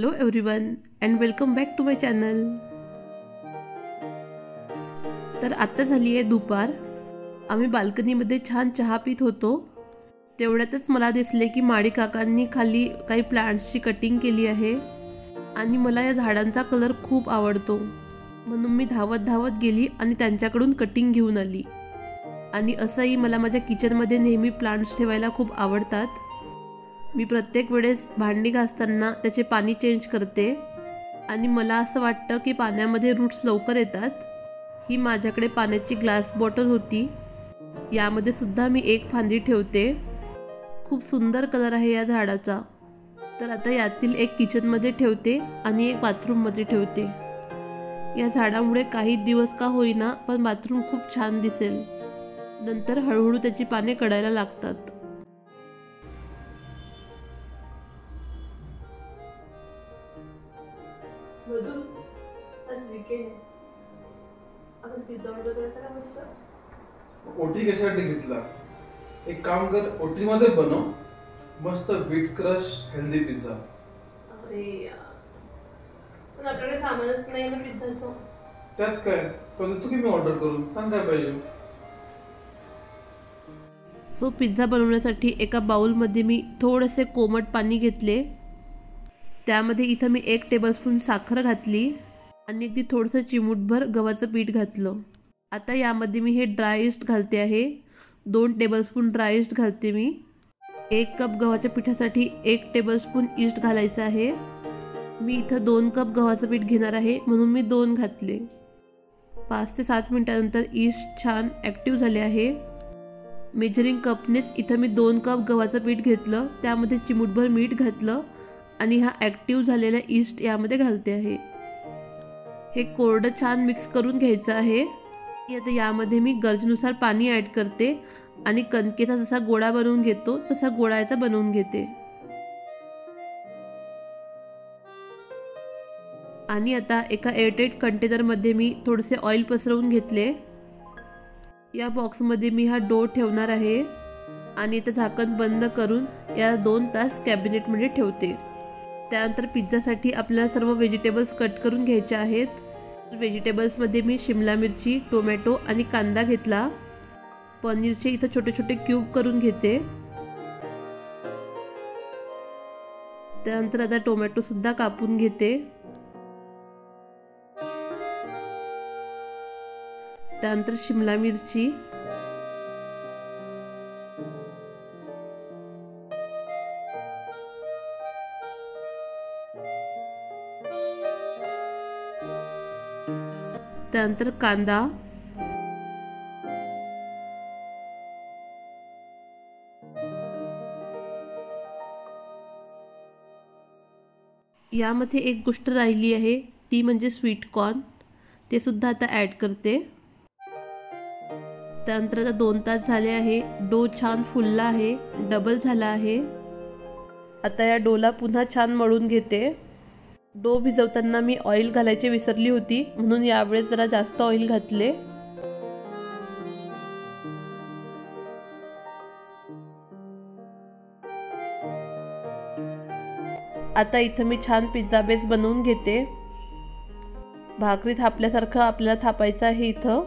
Hello everyone and welcome back to my channel. तर आता झाली आहे दुपार। आम्ही बाल्कनीमध्ये छान चहा पित होतो। तेवढ्यातच मला दिसले की माडी काकांनी खाली काही प्लांट्सची कटिंग केली आहे आणि मला या झाडांचा कलर खूप आवडतो, म्हणून मी धावत धावत गेली आणि त्यांच्याकडून कटिंग घेऊन आली। आणि असंही मला माझ्या किचनमध्ये नेहमी प्लांट्स ठेवायला खूप आवडतात। मी प्रत्येक वेळेस भांडी घासताना त्याचे पाणी चेंज करते आणि मला असं वाटतं की पाण्यामध्ये रूट्स लवकर येतात। ही माझ्याकडे पाण्याची ग्लास बॉटल होती, यामध्ये सुद्धा मी एक फांदी ठेवते। खूप सुंदर कलर आहे या झाडाचा। तर आता यातील एक किचनमध्ये ठेवते आणि एक बाथरूममध्ये ठेवते। या झाडामुळे काही दिवस का होईना पण बाथरूम खूप छान दिसेल। नंतर हळूहळू त्याची पाने कळायला लागतात। मधु, आज वीकेंड आहे, आपण पिझ्झा ऑर्डर करायचा का? मस्त ओटी कशासाठी घेतला? एक काम कर, ओटी मध्ये बनव मस्त व्हीट क्रश हेल्दी पिझ्झा। अरे यार, पण आपल्याकडे सामानच नाही ना पिझ्झाचं। त्यात काय, तू की मी ऑर्डर करू, सांग काय पाहिजे। सो पिझ्झा बनवण्यासाठी एका बाउलमध्ये मी थोडेसे कोमट पाणी घेतले। त्यामध्ये इथं मी 1 टेबलस्पून साखर घातली आणि अगदी थोडंसं चिमूटभर गव्हाचं पीठ घातलं। आता यामध्ये मी हे ड्राय ईस्ट घालते आहे। 2 टेबलस्पून ड्राय ईस्ट घालते मी। 1 कप गव्हाच्या पिठासाठी 1 टेबलस्पून ईस्ट घालायचं आहे। मी इथं 2 कप गव्हाचं पीठ घेणार आहे, म्हणून मी 2 घातले। 5 ते 7 मिनिटांनंतर ईस्ट छान ॲक्टिव्ह झाले आहे। मेजरिंग कपनेच इथं मी 2 कप गव्हाचं पीठ घेतलं, त्यामध्ये चिमूटभर मीठ घातलं आणि हा ॲक्टिव्ह झालेला ईस्ट यामध्ये घालते आहे। हे कोरडं छान मिक्स करून घ्यायचं आहे। आता यामध्ये मी गरजेनुसार पाणी ॲड करते आणि कणकेचा जसा गोळा बनवून घेतो तसा गोळा याचा बनवून घेते। आणि आता एका एअरटाईट कंटेनरमध्ये मी थोडेसे ऑइल पसरवून घेतले। या बॉक्समध्ये मी हा डो ठेवणार आहे आणि इथं झाकण बंद करून या 2 तास कॅबिनेटमध्ये ठेवते। त्यानंतर पिझ्झासाठी आपल्याला सर्व व्हेजिटेबल्स कट करून घ्यायचे आहेत। व्हेजिटेबल्समध्ये मी शिमला मिरची, टोमॅटो आणि कांदा घेतला। पनीरचे इथं छोटे छोटे क्यूब करून घेते। त्यानंतर आता टोमॅटो सुद्धा कापून घेते। त्यानंतर शिमला मिरची, त्यानंतर कांदा, यामध्ये एक गोष्ट राहिली आहे ती म्हणजे स्वीट कॉर्न, ते सुद्धा आता ॲड करते। त्यानंतर आता 2 तास झाले आहे। डो छान फुलला आहे, डबल झाला आहे। आता या डोला पुन्हा छान मळून घेते। डो भिजवताना मी ऑइल घालायची विसरली होती, म्हणून यावेळेस जरा जास्त ऑइल घातले। आता इथं मी छान पिझ्झा बेस बनवून घेते। भाकरी थापल्यासारखं आपल्याला थापायचं आहे इथं।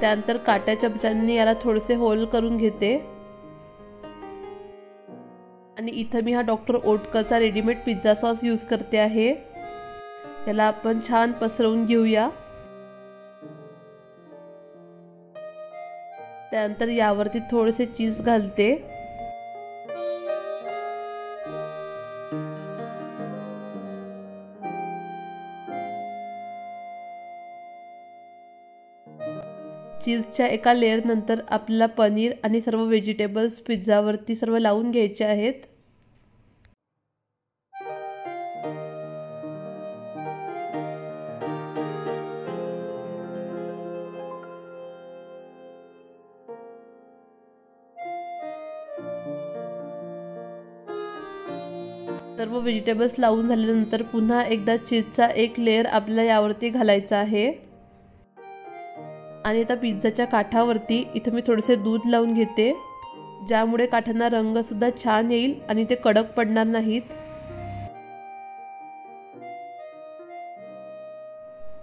त्यानंतर काट्या चमच्यांनी याला थोडेसे होल करून घेते आणि इथं मी हा डॉक्टर ओटकरचा रेडीमेड पिझ्झा सॉस यूज करते आहे। याला आपण छान पसरवून घेऊया। त्यानंतर यावरती थोडेसे चीज घालते। चीजच्या एका लेयर नंतर आपल्याला पनीर आणि सर्व व्हेजिटेबल्स पिझ्झावरती सर्व लावून घ्यायचे आहेत। सर्व व्हेजिटेबल्स लावून झाल्यानंतर पुन्हा एकदा चीजचा एक लेयर आपल्याला यावरती घालायचा आहे। आणि आता पिझ्झाच्या काठावरती इथं मी थोडेसे दूध लावून घेते, ज्यामुळे काठांना रंगसुद्धा छान येईल आणि ते कडक पडणार नाहीत।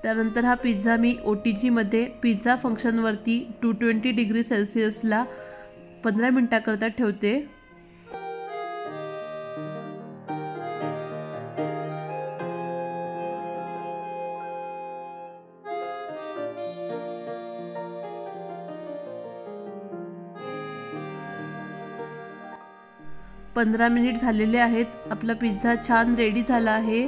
त्यानंतर हा पिझ्झा मी OTG मध्ये पिझ्झा फंक्शनवरती 220 डिग्री सेल्सिअसला 15 मिनिटाकरता ठेवते। पंधरा मिनिट झालेले आहेत। आपला पिझ्झा छान रेडी झाला आहे।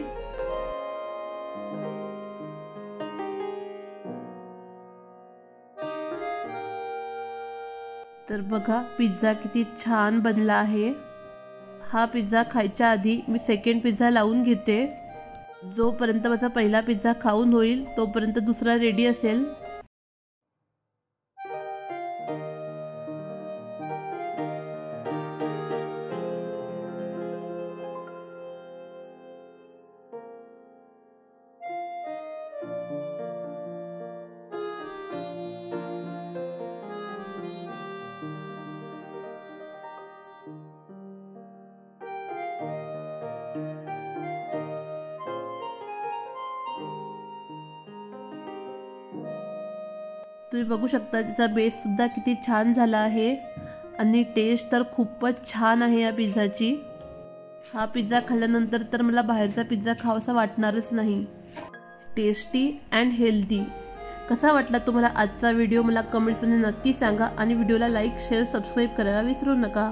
तर बघा पिझ्झा किती छान बनला आहे। हा पिझ्झा खायच्या आधी मी सेकंड पिझ्झा लावून घेते। जोपर्यंत माझा पहिला पिझ्झा खाऊन होईल तोपर्यंत दुसरा रेडी असेल। तुम्ही बघू शकता त्याचा बेस सुद्धा किती छान झाला आहे आणि टेस्ट तर खूपच छान आहे या पिझ्झाची। हा पिझ्झा खाल्ल्यानंतर तर मला बाहेरचा पिझ्झा खावासा वाटणारच नाही। Tasty and healthy. कसा वाटला तुम्हाला आजचा व्हिडिओ मला कमेंट्समध्ये नक्की सांगा आणि व्हिडिओला लाईक शेअर सबस्क्राईब करायला विसरू नका।